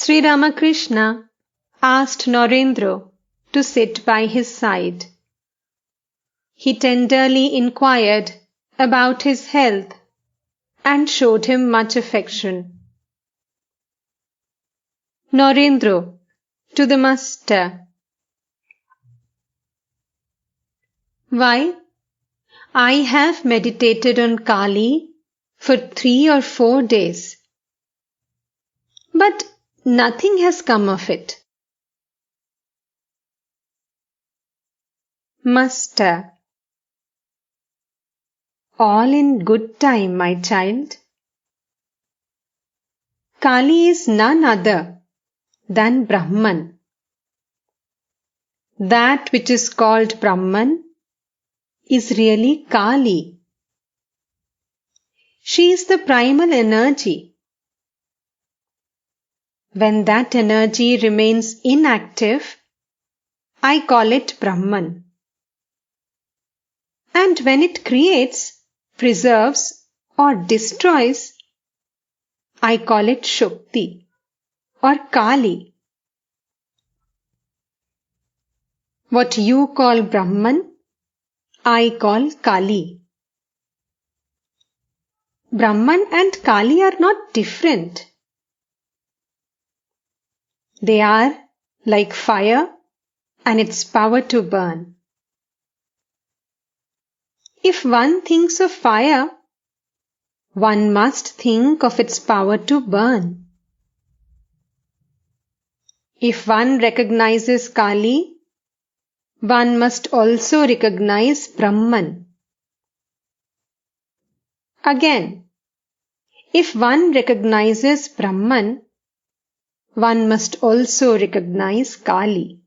Sri Ramakrishna asked Narendra to sit by his side. He tenderly inquired about his health and showed him much affection. Narendra to the master. Why? I have meditated on Kali for 3 or 4 days, but nothing has come of it. Master. All in good time, my child. Kali is none other than Brahman. That which is called Brahman is really Kali. She is the primal energy. When that energy remains inactive, I call it Brahman. And when it creates, preserves, or destroys, I call it Shakti or Kali. What you call Brahman, I call Kali. Brahman and Kali are not different. They are like fire and its power to burn. If one thinks of fire, one must think of its power to burn. If one recognizes Kali, one must also recognize Brahman. Again, if one recognizes Brahman, one must also recognize Kali.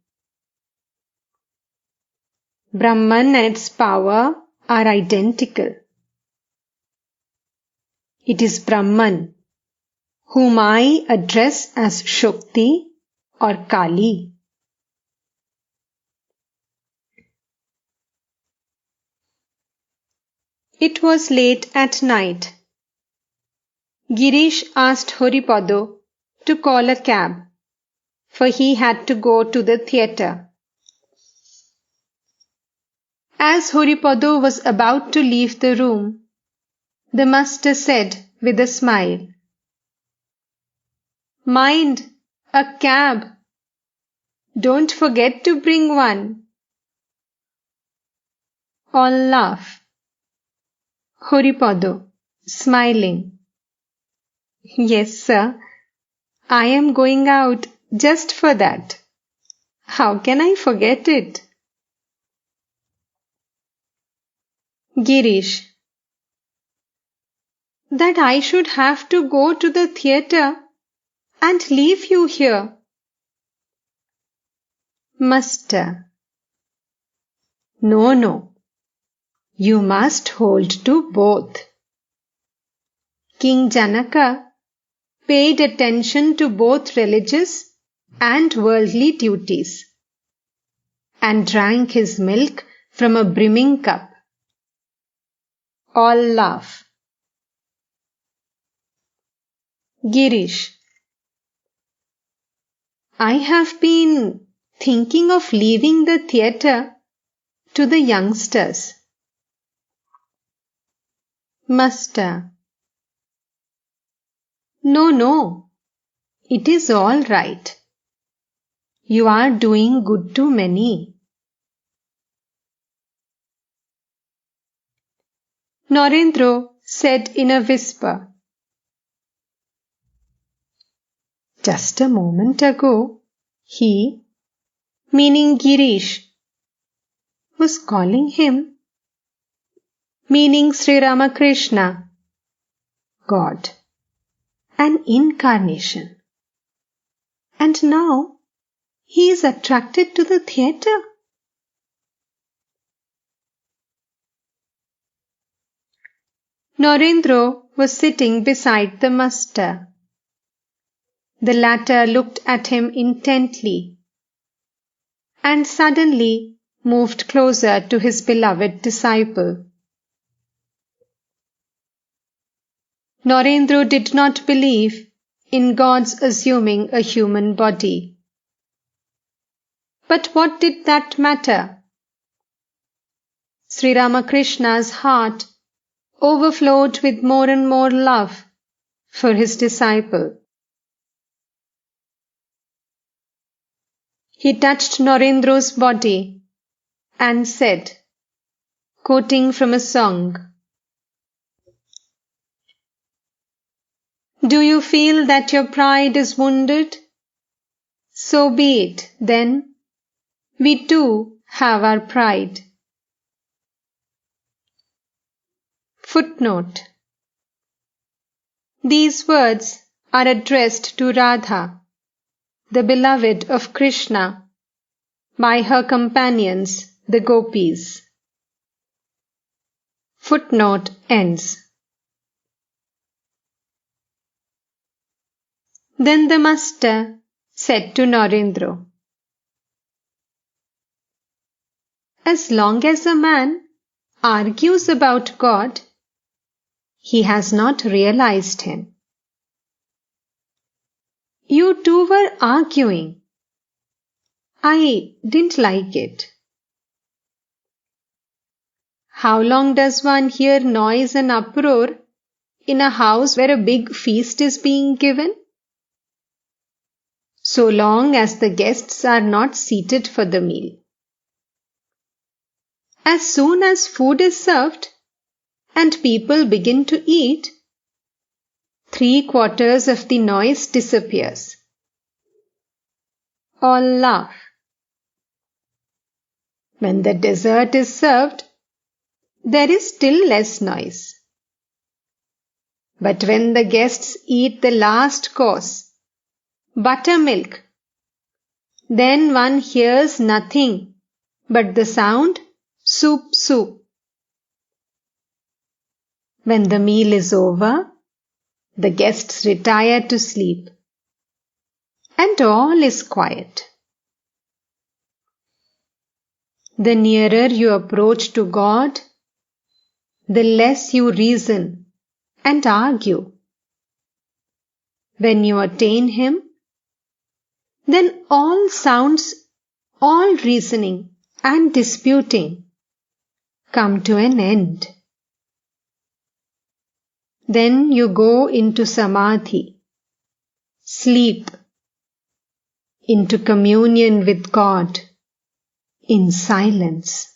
Brahman and its power are identical. It is Brahman whom I address as Shakti or Kali. It was late at night. Girish asked Haripada to call a cab, for he had to go to the theatre. As Haripada was about to leave the room, the master said with a smile, "Mind, a cab. Don't forget to bring one." All laugh. Haripada, smiling, "Yes, sir. I am going out just for that. How can I forget it?" Girish, "That I should have to go to the theatre and leave you here." Master, No. You must hold to both. King Janaka paid attention to both religious and worldly duties and drank his milk from a brimming cup. All laugh. Girish, I have been thinking of leaving the theatre to the youngsters. Master, No. It is all right. You are doing good to many. Narendra said in a whisper, Just a moment ago, he, meaning Girish, was calling him, meaning Sri Ramakrishna, God, an incarnation. And now he is attracted to the theatre. Narendra was sitting beside the master. The latter looked at him intently and suddenly moved closer to his beloved disciple. Narendra did not believe in God's assuming a human body. But what did that matter? Sri Ramakrishna's heart overflowed with more and more love for his disciple. He touched Narendro's body and said, quoting from a song, "Do you feel that your pride is wounded? So be it, then. We too have our pride." Footnote: These words are addressed to Radha, the beloved of Krishna, by her companions, the gopis. Footnote ends. Then the master said to Narendra, "As long as a man argues about God, he has not realized him. You two were arguing. I didn't like it. How long does one hear noise and uproar in a house where a big feast is being given? So long as the guests are not seated for the meal. As soon as food is served and people begin to eat, 3/4 of the noise disappears. All laugh. When the dessert is served, there is still less noise. But when the guests eat the last course, buttermilk, then one hears nothing but the sound soup, soup. When the meal is over, the guests retire to sleep, and all is quiet. The nearer you approach to God, the less you reason and argue. When you attain Him, then all sounds, all reasoning and disputing come to an end. Then you go into samadhi, sleep, into communion with God in silence.